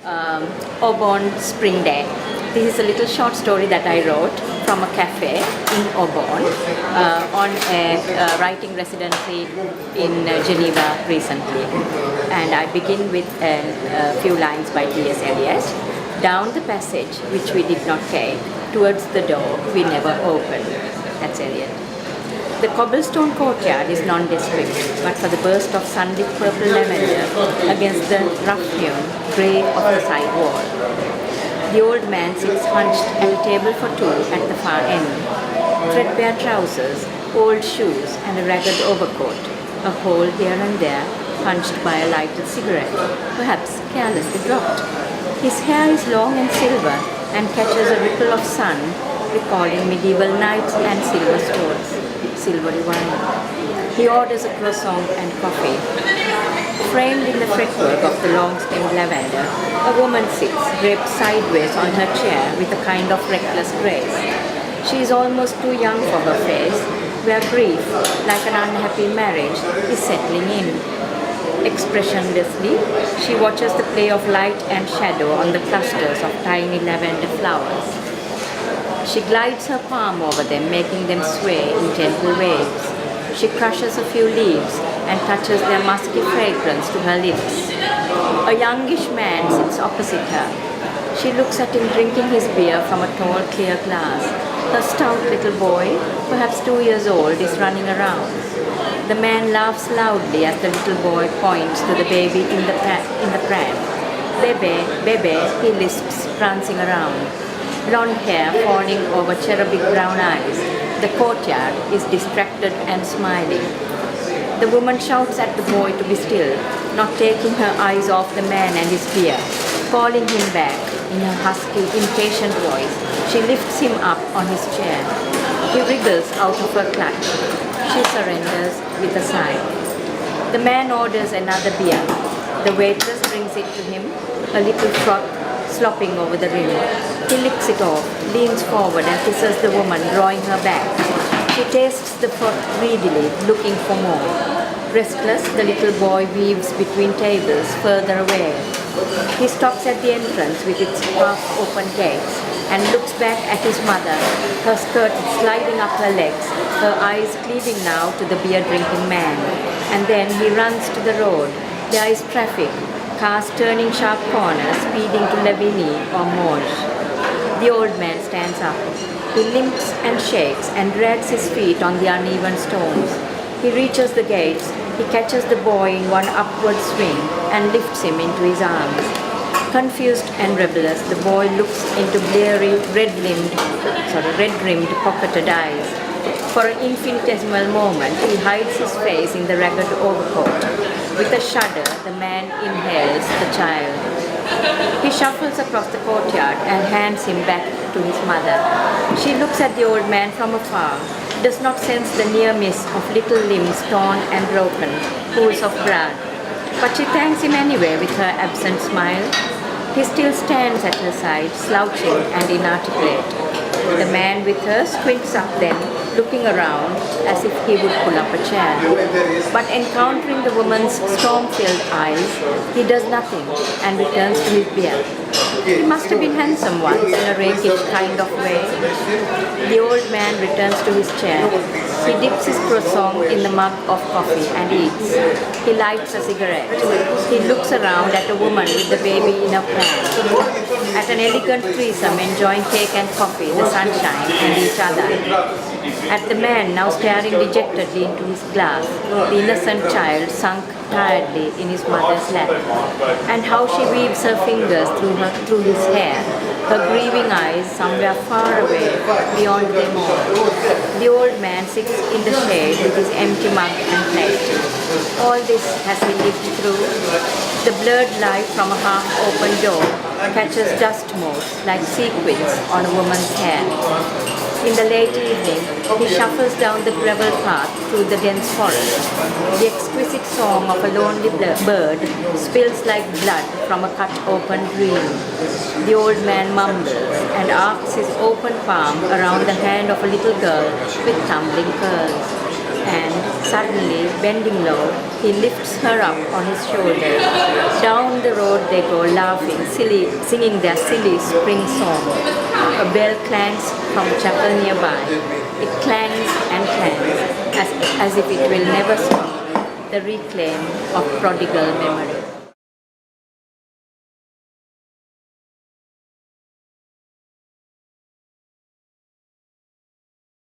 Aubonne Spring Day. This is a little short story that I wrote from a cafe in Aubonne on a writing residency in Geneva recently. And I begin with a few lines by T.S. Eliot. Down the passage which we did not take, towards the door we never opened. That's Eliot. The cobblestone courtyard is nondescript, but for the burst of sunlit purple lavender against the rough-hewn grey of the side wall. The old man sits hunched at a table for two at the far end. Threadbare trousers, old shoes, and a ragged overcoat. A hole here and there, punched by a lighted cigarette, perhaps carelessly dropped. His hair is long and silver, and catches a ripple of sun, recalling medieval knights and silver swords. Silvery wine. He orders a croissant and coffee. Framed in the fretwork of the long-stemmed lavender, a woman sits, draped sideways on her chair with a kind of reckless grace. She is almost too young for her face, where grief, like an unhappy marriage, is settling in. Expressionlessly, she watches the play of light and shadow on the clusters of tiny lavender flowers. She glides her palm over them, making them sway in gentle waves. She crushes a few leaves and touches their musky fragrance to her lips. A youngish man sits opposite her. She looks at him drinking his beer from a tall, clear glass. Her stout little boy, perhaps 2 years old, is running around. The man laughs loudly as the little boy points to the baby in the pram. Bebe, bebe, he lisps, prancing around. Blonde hair falling over cherubic brown eyes, the courtyard is distracted and smiling. The woman shouts at the boy to be still, not taking her eyes off the man and his beer. Calling him back in her husky, impatient voice, she lifts him up on his chair. He wriggles out of her clutch. She surrenders with a sigh. The man orders another beer. The waitress brings it to him, a little froth slopping over the rim. He licks it off, leans forward and kisses the woman, drawing her back. She tastes the froth greedily, looking for more. Restless, the little boy weaves between tables, further away. He stops at the entrance with its half-open gates and looks back at his mother, her skirt sliding up her legs, her eyes cleaving now to the beer-drinking man. And then he runs to the road. There is traffic. Cars turning sharp corners, speeding to Lavigny or Monash. The old man stands up. He limps and shakes and drags his feet on the uneven stones. He reaches the gates. He catches the boy in one upward swing and lifts him into his arms. Confused and rebellious, the boy looks into bleary, red-rimmed, pocketed eyes. For an infinitesimal moment, he hides his face in the ragged overcoat. With a shudder, the man inhales the child. He shuffles across the courtyard and hands him back to his mother. She looks at the old man from afar, does not sense the near miss of little limbs torn and broken, pools of blood. But she thanks him anyway with her absent smile. He still stands at her side, slouching and inarticulate. The man with her squints up then, looking around as if he would pull up a chair. But encountering the woman's storm-filled eyes, he does nothing and returns to his beer. He must have been handsome once in a rakish kind of way. The old man returns to his chair. He dips his croissant in the mug of coffee and eats. He lights a cigarette. He looks around at a woman with the baby in a pram. At an elegant threesome enjoying cake and coffee, the sunshine and each other. At the man now staring dejectedly into his glass, the innocent child sunk tiredly in his mother's lap. And how she weaves her fingers through his hair, her grieving eyes somewhere far away, beyond them all. The old man sits in the shade with his empty mug and plate. All this has he lived through. The blurred light from a half-open door catches dust motes like sequins on a woman's hair. In the late evening, he shuffles down the gravel path through the dense forest. The exquisite song of a lonely bird spills like blood from a cut-open dream. The old man mumbles and arcs his open palm around the hand of a little girl with tumbling curls. And suddenly, bending low, he lifts her up on his shoulders. Down the road they go laughing, singing their silly spring song. A bell clangs from a chapel nearby. It clangs and clangs as if it will never stop. The reclaim of prodigal memory.